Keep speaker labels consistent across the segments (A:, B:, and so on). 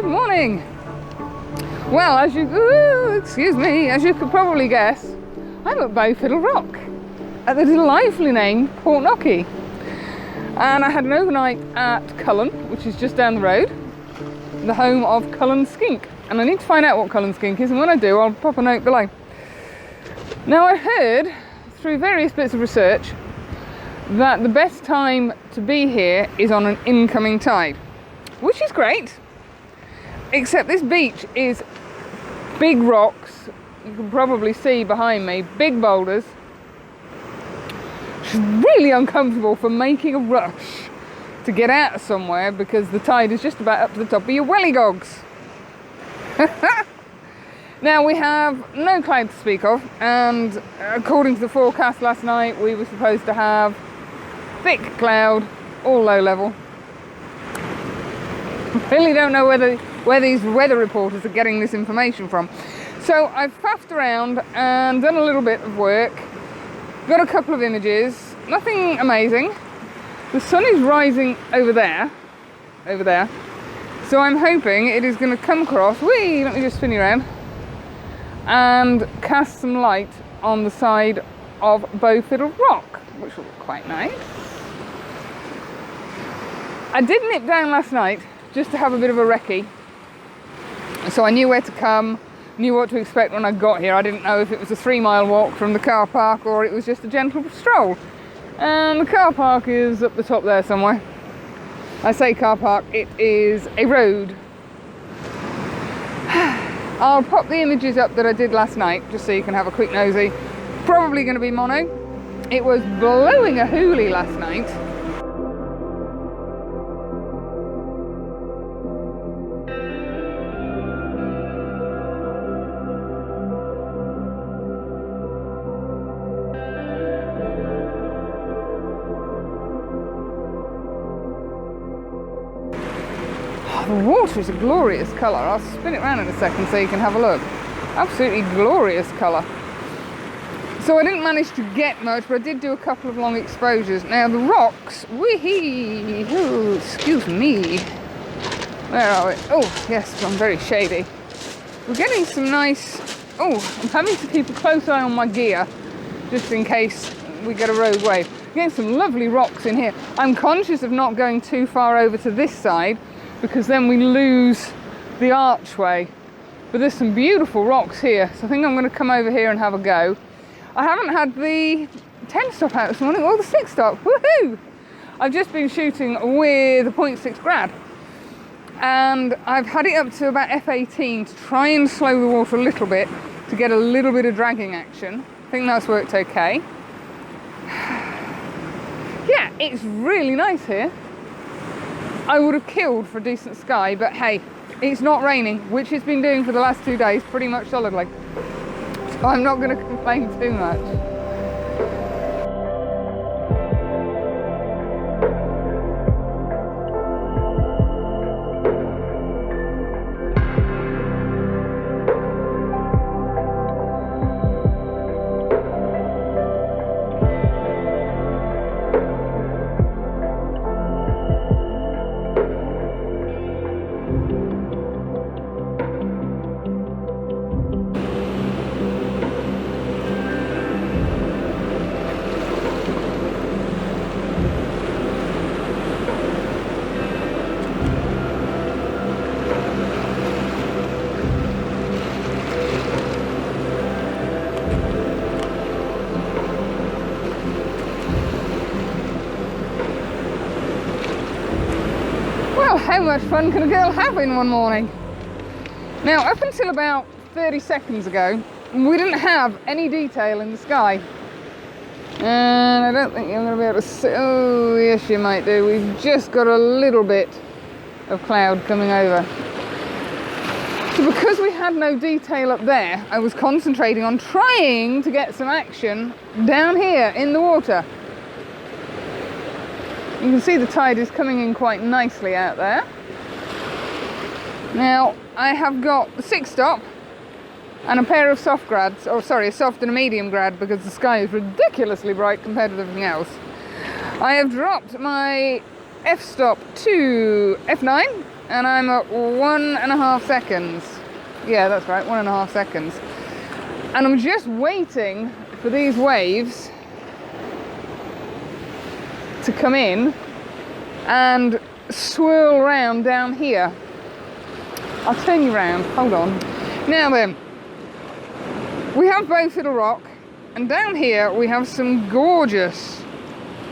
A: Good morning. Well, as you could probably guess, I'm at Bow Fiddle Rock at the delightfully named Portknockie. And I had an overnight at Cullen, which is just down the road, the home of Cullen Skink. And I need to find out what Cullen Skink is, and when I do, I'll pop a note below. Now, I heard through various bits of research that the best time to be here is on an incoming tide, which is great, except this beach is big rocks. You can probably see behind me big boulders. It's really uncomfortable for making a rush to get out of somewhere because the tide is just about up to the top of your welly gogs. Now, we have no cloud to speak of, and according to the forecast last night, we were supposed to have thick cloud, all low level. Really don't know where these weather reporters are getting this information from. So I've faffed around and done a little bit of work, got a couple of images, nothing amazing. The sun is rising over there, so I'm hoping it is going to come across, let me just spin you around, and cast some light on the side of Bow Fiddle Rock, which will look quite nice. I did nip down last night just to have a bit of a recce, so I knew where to come, knew what to expect when I got here. I didn't know if it was a 3-mile walk from the car park or it was just a gentle stroll. And the car park is up the top there somewhere. I say car park, it is a road. I'll pop the images up that I did last night just so you can have a quick nosy. Probably going to be mono. It was blowing a hoolie last night. The water is a glorious colour. I'll spin it around in a second so you can have a look. Absolutely glorious colour. So I didn't manage to get much, but I did do a couple of long exposures. Now the rocks, excuse me. Where are we? Oh, yes, I'm very shady. We're getting some nice, I'm having to keep a close eye on my gear, just in case we get a rogue wave. We're getting some lovely rocks in here. I'm conscious of not going too far over to this side, because then we lose the archway. But there's some beautiful rocks here, so I think I'm going to come over here and have a go. I haven't had the 10 stop out this morning, or the 6 stop, woohoo! I've just been shooting with a 0.6 grad, and I've had it up to about F18 to try and slow the water a little bit, to get a little bit of dragging action. I think that's worked okay. Yeah, it's really nice here. I would have killed for a decent sky, but hey, it's not raining, which it's been doing for the last 2 days pretty much solidly. So I'm not going to complain too much. How much fun can a girl have in one morning? Now, up until about 30 seconds ago, we didn't have any detail in the sky. And I don't think you're going to be able to see. Oh, yes, you might do. We've just got a little bit of cloud coming over. So because we had no detail up there, I was concentrating on trying to get some action down here in the water. You can see the tide is coming in quite nicely out there. Now, I have got the 6 stop and a pair of soft grads, a soft and a medium grad, because the sky is ridiculously bright compared with everything else. I have dropped my f-stop to f9 and I'm at 1.5 seconds. Yeah, that's right, 1.5 seconds. And I'm just waiting for these waves to come in and swirl around down here. I'll turn you around, hold on. Now then, we have Bow Fiddle Rock, and down here we have some gorgeous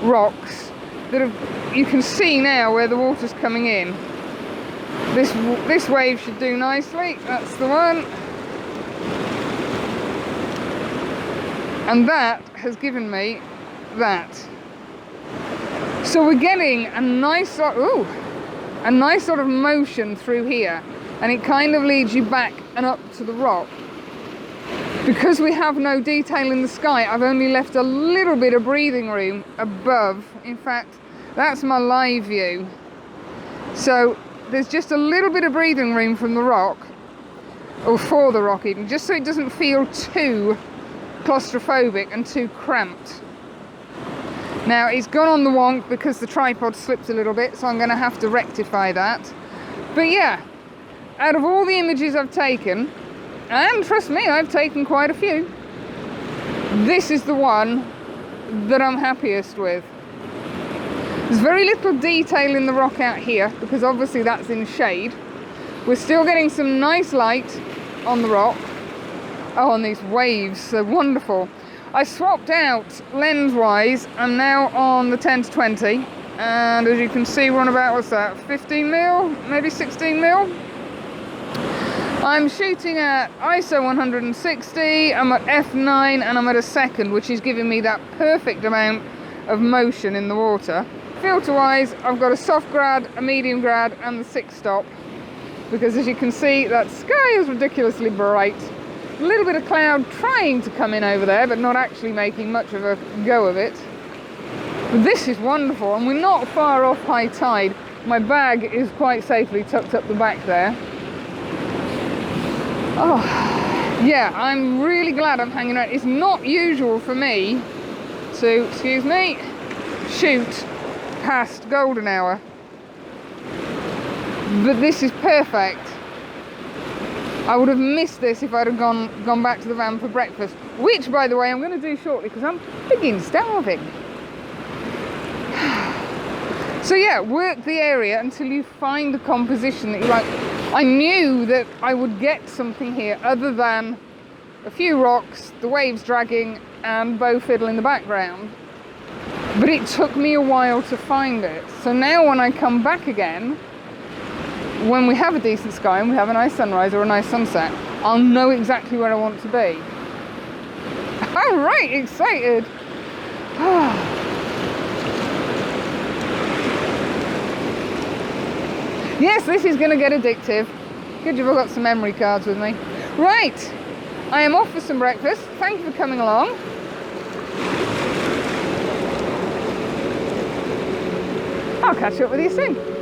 A: rocks that you can see now where the water's coming in. This wave should do nicely, that's the one. And that has given me that. So we're getting a nice sort of motion through here, and it kind of leads you back and up to the rock. Because we have no detail in the sky, I've only left a little bit of breathing room above. In fact, that's my live view. So there's just a little bit of breathing room from the rock, or for the rock even, just so it doesn't feel too claustrophobic and too cramped. Now it's gone on the wonk because the tripod slipped a little bit, so I'm going to have to rectify that. But yeah, out of all the images I've taken, and trust me, I've taken quite a few, this is the one that I'm happiest with. There's very little detail in the rock out here because obviously that's in shade. We're still getting some nice light on the rock. Oh, and these waves, they're wonderful. I swapped out lens-wise. I'm now on the 10 to 20, and as you can see, we're on about, what's that, 15 mil, maybe 16 mil. I'm shooting at ISO 160, I'm at f9, and I'm at a second, which is giving me that perfect amount of motion in the water. Filter-wise, I've got a soft grad, a medium grad, and the 6-stop, because as you can see, that sky is ridiculously bright. A little bit of cloud trying to come in over there, but not actually making much of a go of it. But this is wonderful, and we're not far off high tide. My bag is quite safely tucked up the back there. Oh, yeah, I'm really glad I'm hanging out. It's not usual for me to, excuse me, shoot past golden hour. But this is perfect. I would have missed this if I'd have gone back to the van for breakfast, which, by the way, I'm going to do shortly because I'm friggin' starving. So yeah, work the area until you find the composition that you like. I knew that I would get something here other than a few rocks, the waves dragging, and bow fiddle in the background. But it took me a while to find it. So now when I come back again, when we have a decent sky and we have a nice sunrise or a nice sunset, I'll know exactly where I want to be. I'm right excited. Yes, this is going to get addictive. Good job I've got some memory cards with me. Right, I am off for some breakfast. Thank you for coming along. I'll catch up with you soon.